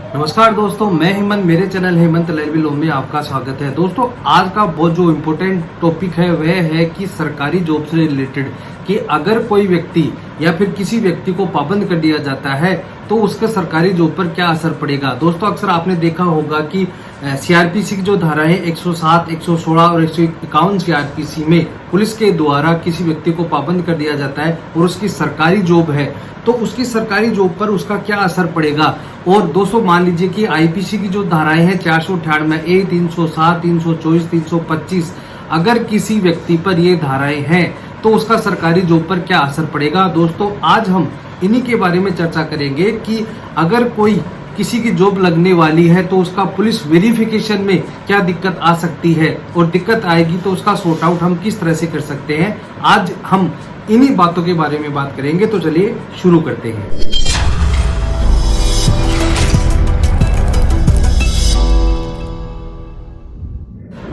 नमस्कार दोस्तों, मैं हेमंत, मेरे चैनल हेमंत लाइव में आपका स्वागत है। दोस्तों, आज का बहुत जो इम्पोर्टेंट टॉपिक है वह है कि सरकारी जॉब से रिलेटेड कि अगर कोई व्यक्ति या फिर किसी व्यक्ति को पाबंद कर दिया जाता है तो उसके सरकारी जॉब पर क्या असर पड़ेगा। दोस्तों, अक्सर आपने देखा होगा कि सीआरपीसी की जो धारा है 107, 116 और 151 सीआरपीसी में पुलिस के द्वारा किसी व्यक्ति को पाबंद कर दिया जाता है और उसकी सरकारी जॉब है तो उसकी सरकारी जॉब पर उसका क्या असर पड़ेगा। और दोस्तों, मान लीजिए कि आईपीसी की जो धाराएं हैं 498A, 307, 324, 325, अगर किसी व्यक्ति पर ये धाराएं हैं तो उसका सरकारी जॉब पर क्या असर पड़ेगा। दोस्तों, आज हम इन्हीं के बारे में चर्चा करेंगे कि अगर कोई किसी की जॉब लगने वाली है तो उसका पुलिस वेरिफिकेशन में क्या दिक्कत आ सकती है और दिक्कत आएगी तो उसका सॉर्ट आउट हम किस तरह से कर सकते हैं। आज हम इन्हीं बातों के बारे में बात करेंगे, तो चलिए शुरू करते हैं।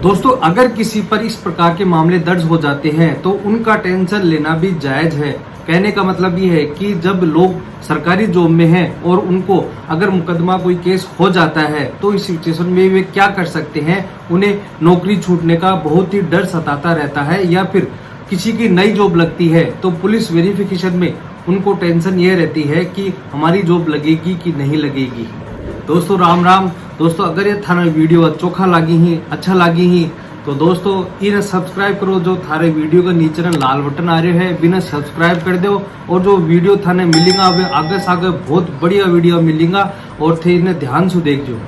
दोस्तों, अगर किसी पर इस प्रकार के मामले दर्ज हो जाते हैं तो उनका टेंशन लेना भी जायज है। कहने का मतलब ये है कि जब लोग सरकारी जॉब में हैं और उनको अगर मुकदमा कोई केस हो जाता है तो इस सिचुएशन में वे क्या कर सकते हैं। उन्हें नौकरी छूटने का बहुत ही डर सताता रहता है, या फिर किसी की नई जॉब लगती है तो पुलिस वेरिफिकेशन में उनको टेंशन ये रहती है कि हमारी जॉब लगेगी कि नहीं लगेगी। दोस्तों, राम राम। दोस्तों, अगर ये थारा वीडियो चोखा लागी ही, अच्छा लागी ही तो दोस्तों इन्हें सब्सक्राइब करो। जो थारे वीडियो का नीचे ना लाल बटन आ रहे है बिना सब्सक्राइब कर दो, और जो वीडियो थाने मिलेगा वे आगे से आगे बहुत बढ़िया वीडियो मिलेगा और थे इन्हें ध्यान से देखो।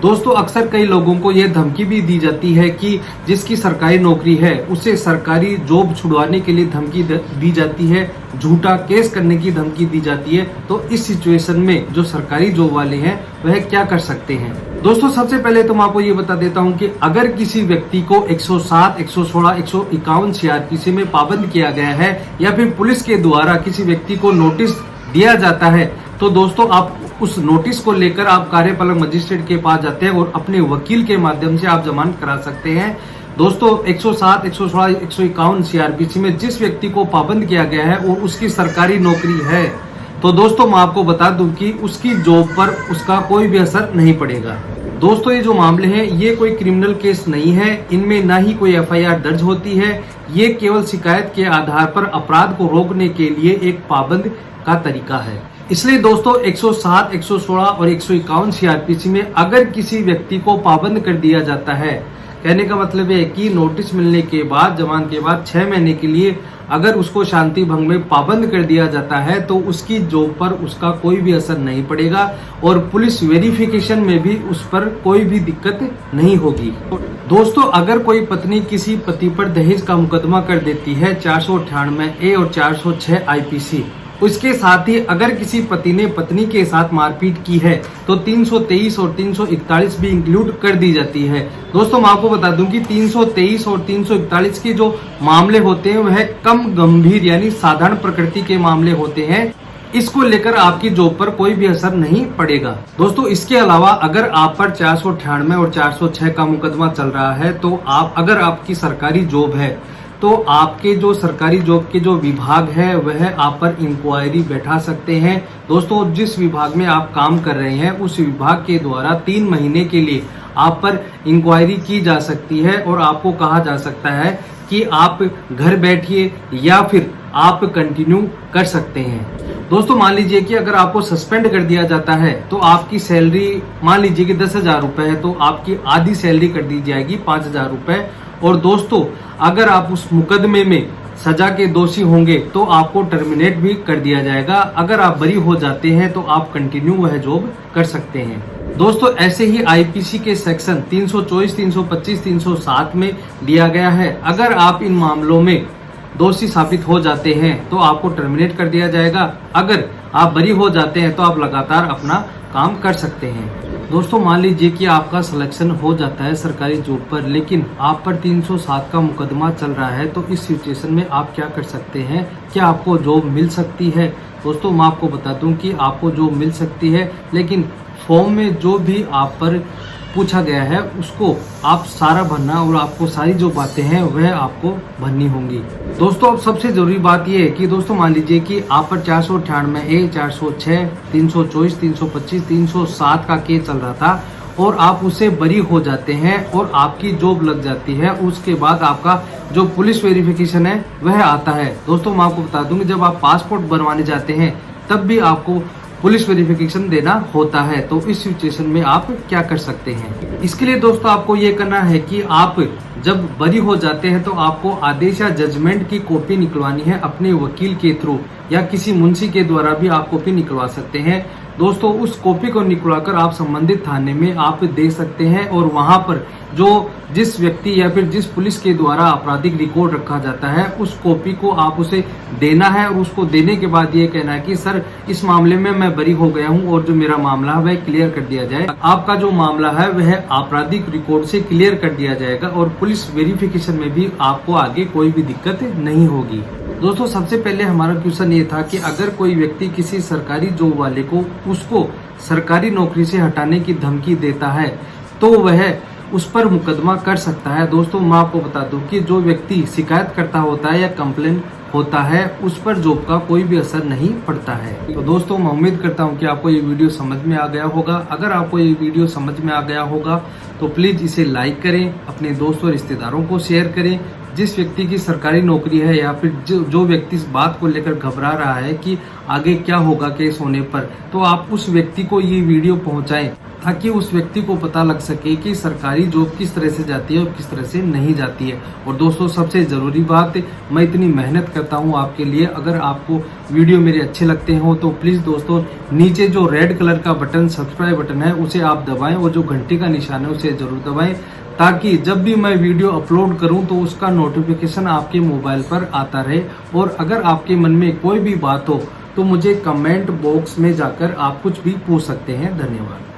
दोस्तों, अक्सर कई लोगों को यह धमकी भी दी जाती है कि जिसकी सरकारी नौकरी है उसे सरकारी जॉब छुड़वाने के लिए धमकी दी जाती है, झूठा केस करने की धमकी दी जाती है। तो इस सिचुएशन में जो सरकारी जॉब वाले हैं वह क्या कर सकते हैं। दोस्तों, सबसे पहले तो मैं आपको ये बता देता हूं कि अगर किसी व्यक्ति को 107, 116, 151 सीआरपीसी में पाबंद किया गया है या फिर पुलिस के द्वारा किसी व्यक्ति को नोटिस दिया जाता है तो दोस्तों आप उस नोटिस को लेकर आप कार्यपालक मजिस्ट्रेट के पास जाते हैं और अपने वकील के माध्यम से आप जमानत करा सकते हैं। दोस्तों, 107, 116, 151 सीआरपीसी में जिस व्यक्ति को पाबंद किया गया है और उसकी सरकारी नौकरी है तो दोस्तों मैं आपको बता दूं कि उसकी जॉब पर उसका कोई भी असर नहीं पड़ेगा। दोस्तों, ये जो मामले हैं ये कोई क्रिमिनल केस नहीं है, इनमें ना ही कोई एफआईआर दर्ज होती है। ये केवल शिकायत के आधार पर अपराध को रोकने के लिए एक पाबंद का तरीका है। इसलिए दोस्तों 107, 116 और 151 सीआरपीसी में अगर किसी व्यक्ति को पाबंद कर दिया जाता है, कहने का मतलब है कि नोटिस मिलने के बाद, जमानत के बाद 6 महीने के लिए अगर उसको शांति भंग में पाबंद कर दिया जाता है तो उसकी जॉब पर उसका कोई भी असर नहीं पड़ेगा और पुलिस वेरिफिकेशन में भी उस पर कोई भी दिक्कत नहीं होगी। दोस्तों, अगर कोई पत्नी किसी पति पर दहेज का मुकदमा कर देती है 498A और 406 आईपीसी, उसके साथ ही अगर किसी पति ने पत्नी के साथ मारपीट की है तो 323 और 341 भी इंक्लूड कर दी जाती है। दोस्तों, मैं आपको बता दूं कि 323 और 341 के जो मामले होते हैं वह कम गंभीर यानी साधारण प्रकृति के मामले होते हैं। इसको लेकर आपकी जॉब पर कोई भी असर नहीं पड़ेगा। दोस्तों, इसके अलावा अगर आप पर 498 और 406 का मुकदमा चल रहा है तो अगर आपकी सरकारी जॉब है तो आपके जो सरकारी जॉब के जो विभाग है वह आप पर इंक्वायरी बैठा सकते हैं। दोस्तों, जिस विभाग में आप काम कर रहे हैं उस विभाग के द्वारा 3 महीने के लिए आप पर इंक्वायरी की जा सकती है और आपको कहा जा सकता है कि आप घर बैठिए या फिर आप कंटिन्यू कर सकते हैं। दोस्तों, मान लीजिए कि अगर आपको सस्पेंड कर दिया जाता है तो आपकी सैलरी मान लीजिए कि 10,000 रुपए है तो आपकी आधी सैलरी कर दी जाएगी 5,000 रुपए। और दोस्तों, अगर आप उस मुकदमे में सजा के दोषी होंगे तो आपको टर्मिनेट भी कर दिया जाएगा। अगर आप बरी हो जाते हैं तो आप कंटिन्यू वह जॉब कर सकते हैं। दोस्तों, ऐसे ही आईपीसी के सेक्शन 324, 325, 307 में दिया गया है अगर आप इन मामलों में दोषी साबित हो जाते हैं तो आपको टर्मिनेट कर दिया जाएगा। अगर आप बरी हो जाते हैं तो आप लगातार अपना काम कर सकते हैं। दोस्तों, मान लीजिए कि आपका सिलेक्शन हो जाता है सरकारी जॉब पर लेकिन आप पर 307 का मुकदमा चल रहा है तो इस सिचुएशन में आप क्या कर सकते हैं, क्या आपको जॉब मिल सकती है। दोस्तों, मैं आपको बता दूं कि आपको जॉब मिल सकती है, लेकिन फॉर्म में जो भी आप पर पूछा गया है उसको आप सारा भरना और आपको सारी जो बातें हैं वह आपको भरनी होंगी। दोस्तों अब सबसे जरूरी बात यह है कि दोस्तों मान लीजिए कि आप पर 498A, 406, 324, 325, 307 का केस चल रहा था और आप उससे बरी हो जाते हैं और आपकी जॉब लग जाती है। उसके बाद आपका जो पुलिस वेरिफिकेशन है वह आता है। दोस्तों मैं आपको बता दूं कि जब आप पासपोर्ट बनवाने जाते हैं तब भी आपको पुलिस वेरिफिकेशन देना होता है। तो इस सिचुएशन में आप क्या कर सकते हैं? इसके लिए दोस्तों आपको ये करना है कि आप जब बरी हो जाते हैं तो आपको आदेश या जजमेंट की कॉपी निकलवानी है अपने वकील के थ्रू या किसी मुंशी के द्वारा भी आप कॉपी निकलवा सकते हैं। दोस्तों उस कॉपी को निकलवाकर आप संबंधित थाने में आप दे सकते हैं और वहां पर जिस व्यक्ति या फिर जिस पुलिस के द्वारा आपराधिक रिकॉर्ड रखा जाता है उस कॉपी को आप उसे देना है और उसको देने के बाद ये कहना है कि सर इस मामले में मैं बरी हो गया हूं और जो मेरा मामला है वह क्लियर कर दिया जाए। आपका जो मामला है वह आपराधिक रिकॉर्ड से क्लियर कर दिया जाएगा और पुलिस वेरिफिकेशन में भी आपको आगे कोई भी दिक्कत नहीं होगी। दोस्तों सबसे पहले हमारा क्वेश्चन ये था कि अगर कोई व्यक्ति किसी सरकारी जॉब वाले को उसको सरकारी नौकरी से हटाने की धमकी देता है तो वह उस पर मुकदमा कर सकता है। दोस्तों मैं आपको बता दूं कि जो व्यक्ति शिकायत करता होता है या कंप्लेन होता है उस पर जॉब का कोई भी असर नहीं पड़ता है। तो दोस्तों मैं उम्मीद करता हूं कि आपको ये वीडियो समझ में आ गया होगा। अगर आपको ये वीडियो समझ में आ गया होगा तो प्लीज इसे लाइक करें, अपने दोस्तों और रिश्तेदारों को शेयर करें। जिस व्यक्ति की सरकारी नौकरी है या फिर जो व्यक्ति इस बात को लेकर घबरा रहा है कि आगे क्या होगा केस होने पर, तो आप उस व्यक्ति को ये वीडियो पहुंचाएं ताकि उस व्यक्ति को पता लग सके कि सरकारी जॉब किस तरह से जाती है और किस तरह से नहीं जाती है। और दोस्तों सबसे जरूरी बात, मैं इतनी मेहनत करता हूं आपके लिए, अगर आपको वीडियो मेरे अच्छे लगते हो तो प्लीज दोस्तों नीचे जो रेड कलर का बटन सब्सक्राइब बटन है उसे आप दबाएं और जो घंटी का निशान है उसे जरूर दबाएं ताकि जब भी मैं वीडियो अपलोड करूं तो उसका नोटिफिकेशन आपके मोबाइल पर आता रहे। और अगर आपके मन में कोई भी बात हो तो मुझे कमेंट बॉक्स में जाकर आप कुछ भी पूछ सकते हैं। धन्यवाद।